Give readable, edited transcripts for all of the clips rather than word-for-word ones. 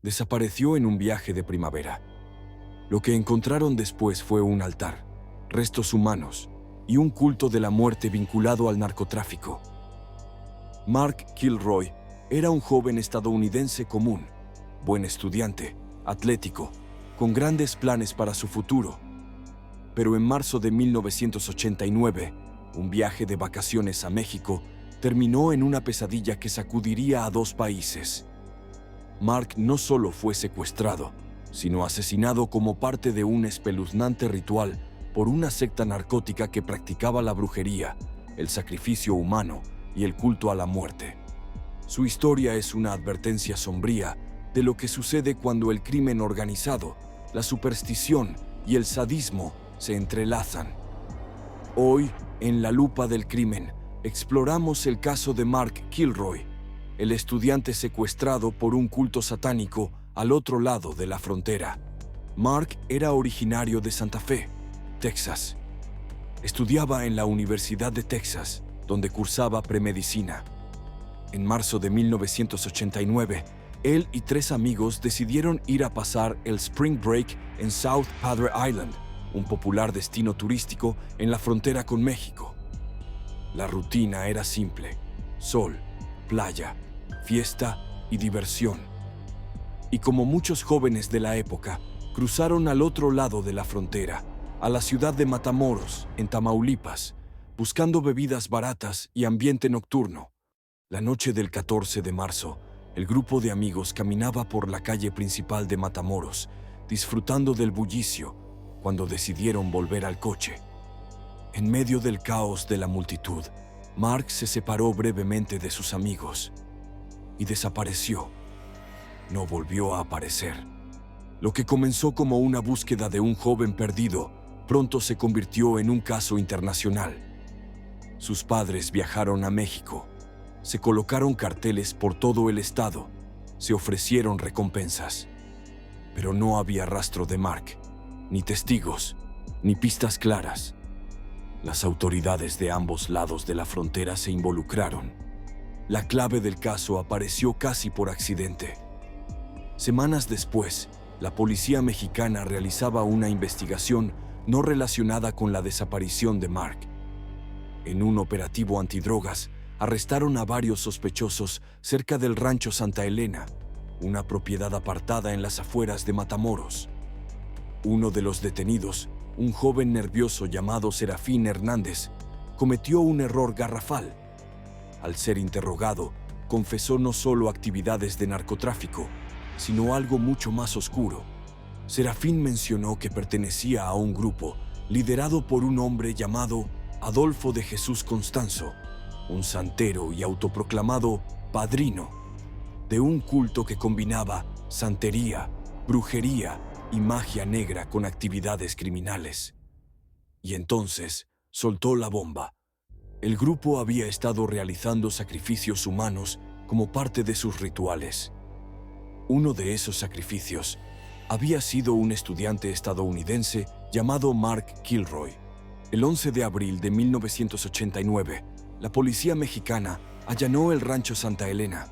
desapareció en un viaje de primavera. Lo que encontraron después fue un altar, restos humanos y un culto de la muerte vinculado al narcotráfico. Mark Kilroy era un joven estadounidense común, buen estudiante, atlético, con grandes planes para su futuro. Pero en marzo de 1989, un viaje de vacaciones a México terminó en una pesadilla que sacudiría a dos países. Mark no solo fue secuestrado, sino asesinado como parte de un espeluznante ritual por una secta narcótica que practicaba la brujería, el sacrificio humano y el culto a la muerte. Su historia es una advertencia sombría de lo que sucede cuando el crimen organizado, la superstición y el sadismo se entrelazan. Hoy, en La Lupa del Crimen, exploramos el caso de Mark Kilroy, el estudiante secuestrado por un culto satánico al otro lado de la frontera. Mark era originario de Santa Fe, Texas. Estudiaba en la Universidad de Texas, donde cursaba premedicina. En marzo de 1989, él y 3 amigos decidieron ir a pasar el Spring Break en South Padre Island, un popular destino turístico en la frontera con México. La rutina era simple: sol, playa, fiesta y diversión. Y como muchos jóvenes de la época, cruzaron al otro lado de la frontera, a la ciudad de Matamoros, en Tamaulipas, buscando bebidas baratas y ambiente nocturno. La noche del 14 de marzo, el grupo de amigos caminaba por la calle principal de Matamoros, disfrutando del bullicio, cuando decidieron volver al coche. En medio del caos de la multitud, Mark se separó brevemente de sus amigos y desapareció. No volvió a aparecer. Lo que comenzó como una búsqueda de un joven perdido, pronto se convirtió en un caso internacional. Sus padres viajaron a México. Se colocaron carteles por todo el estado, se ofrecieron recompensas. Pero no había rastro de Mark, ni testigos, ni pistas claras. Las autoridades de ambos lados de la frontera se involucraron. La clave del caso apareció casi por accidente. Semanas después, la policía mexicana realizaba una investigación no relacionada con la desaparición de Mark. En un operativo antidrogas, arrestaron a varios sospechosos cerca del rancho Santa Elena, una propiedad apartada en las afueras de Matamoros. Uno de los detenidos, un joven nervioso llamado Serafín Hernández, cometió un error garrafal. Al ser interrogado, confesó no solo actividades de narcotráfico, sino algo mucho más oscuro. Serafín mencionó que pertenecía a un grupo liderado por un hombre llamado Adolfo de Jesús Constanzo, un santero y autoproclamado padrino de un culto que combinaba santería, brujería y magia negra con actividades criminales. Y entonces soltó la bomba. El grupo había estado realizando sacrificios humanos como parte de sus rituales. Uno de esos sacrificios había sido un estudiante estadounidense llamado Mark Kilroy. El 11 de abril de 1989, la policía mexicana allanó el rancho Santa Elena.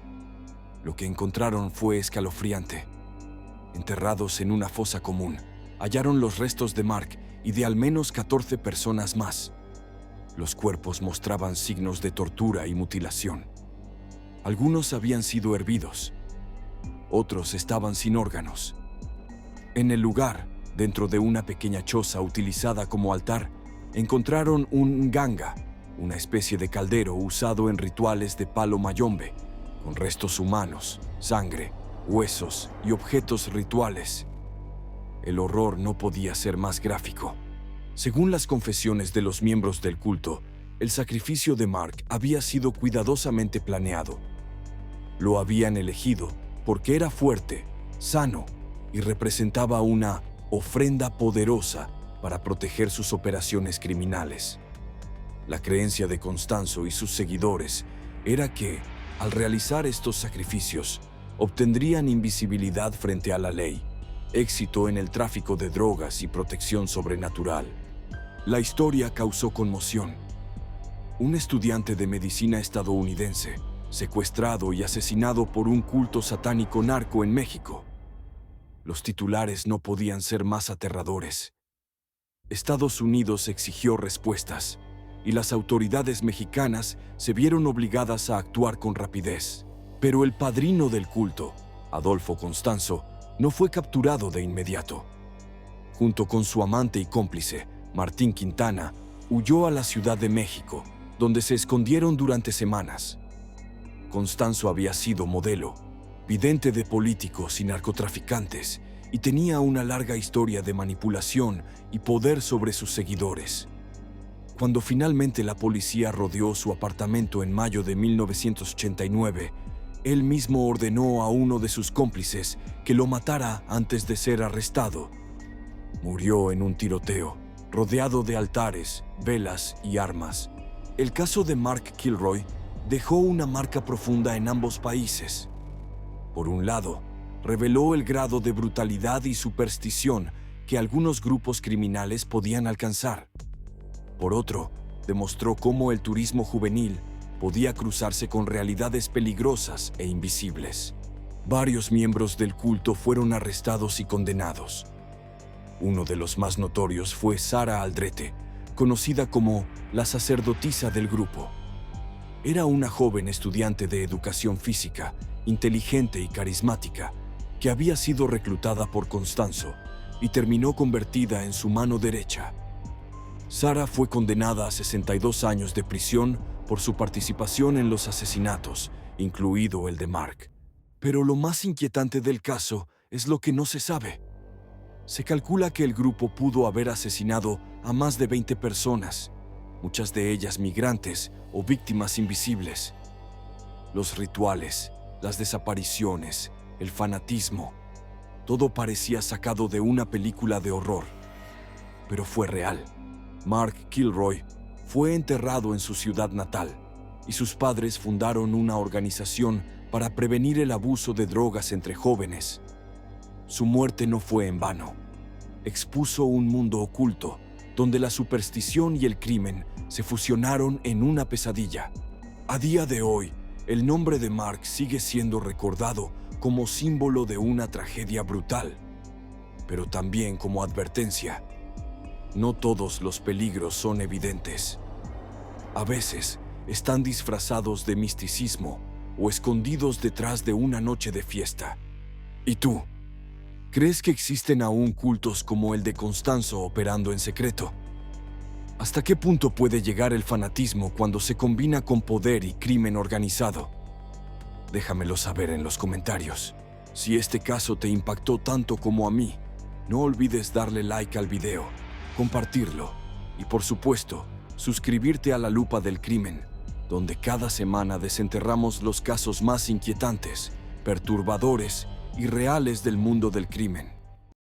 Lo que encontraron fue escalofriante. Enterrados en una fosa común, hallaron los restos de Mark y de al menos 14 personas más. Los cuerpos mostraban signos de tortura y mutilación. Algunos habían sido hervidos. Otros estaban sin órganos. En el lugar, dentro de una pequeña choza utilizada como altar, encontraron un nganga, una especie de caldero usado en rituales de palo mayombe, con restos humanos, sangre, huesos y objetos rituales. El horror no podía ser más gráfico. Según las confesiones de los miembros del culto, el sacrificio de Mark había sido cuidadosamente planeado. Lo habían elegido porque era fuerte, sano y representaba una ofrenda poderosa para proteger sus operaciones criminales. La creencia de Constanzo y sus seguidores era que, al realizar estos sacrificios, obtendrían invisibilidad frente a la ley, éxito en el tráfico de drogas y protección sobrenatural. La historia causó conmoción. Un estudiante de medicina estadounidense, secuestrado y asesinado por un culto satánico narco en México. Los titulares no podían ser más aterradores. Estados Unidos exigió respuestas, y las autoridades mexicanas se vieron obligadas a actuar con rapidez. Pero el padrino del culto, Adolfo Constanzo, no fue capturado de inmediato. Junto con su amante y cómplice, Martín Quintana, huyó a la Ciudad de México, donde se escondieron durante semanas. Constanzo había sido modelo, vidente de políticos y narcotraficantes, y tenía una larga historia de manipulación y poder sobre sus seguidores. Cuando finalmente la policía rodeó su apartamento en mayo de 1989, él mismo ordenó a uno de sus cómplices que lo matara antes de ser arrestado. Murió en un tiroteo, rodeado de altares, velas y armas. El caso de Mark Kilroy dejó una marca profunda en ambos países. Por un lado, reveló el grado de brutalidad y superstición que algunos grupos criminales podían alcanzar. Por otro, demostró cómo el turismo juvenil podía cruzarse con realidades peligrosas e invisibles. Varios miembros del culto fueron arrestados y condenados. Uno de los más notorios fue Sara Aldrete, conocida como la sacerdotisa del grupo. Era una joven estudiante de educación física, inteligente y carismática, que había sido reclutada por Constanzo y terminó convertida en su mano derecha. Sara fue condenada a 62 años de prisión por su participación en los asesinatos, incluido el de Mark. Pero lo más inquietante del caso es lo que no se sabe. Se calcula que el grupo pudo haber asesinado a más de 20 personas, muchas de ellas migrantes o víctimas invisibles. Los rituales, las desapariciones, el fanatismo, todo parecía sacado de una película de horror. Pero fue real. Mark Kilroy fue enterrado en su ciudad natal y sus padres fundaron una organización para prevenir el abuso de drogas entre jóvenes. Su muerte no fue en vano. Expuso un mundo oculto donde la superstición y el crimen se fusionaron en una pesadilla. A día de hoy, el nombre de Mark sigue siendo recordado como símbolo de una tragedia brutal, pero también como advertencia. No todos los peligros son evidentes. A veces están disfrazados de misticismo o escondidos detrás de una noche de fiesta. ¿Y tú? ¿Crees que existen aún cultos como el de Constanzo operando en secreto? ¿Hasta qué punto puede llegar el fanatismo cuando se combina con poder y crimen organizado? Déjamelo saber en los comentarios. Si este caso te impactó tanto como a mí, no olvides darle like al video, compartirlo y, por supuesto, suscribirte a La Lupa del Crimen, donde cada semana desenterramos los casos más inquietantes, perturbadores y reales del mundo del crimen.